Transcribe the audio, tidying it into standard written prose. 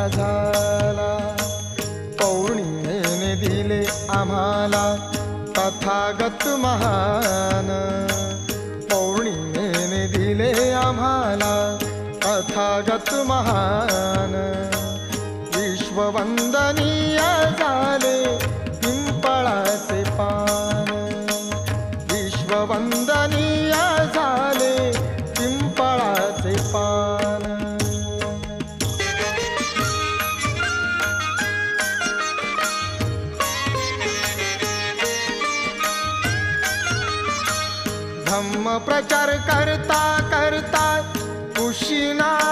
झाला. पौर्णिमेने दिले आम्हाला तथागत महान. पौर्णिमेने दिले आम्हाला तथागत महान. विश्ववंदनीय झाले पिंपळाचे पान. विश्ववंदनीय झाले पिंपळाचे पान. धम्म प्रचार करता करता कुशीना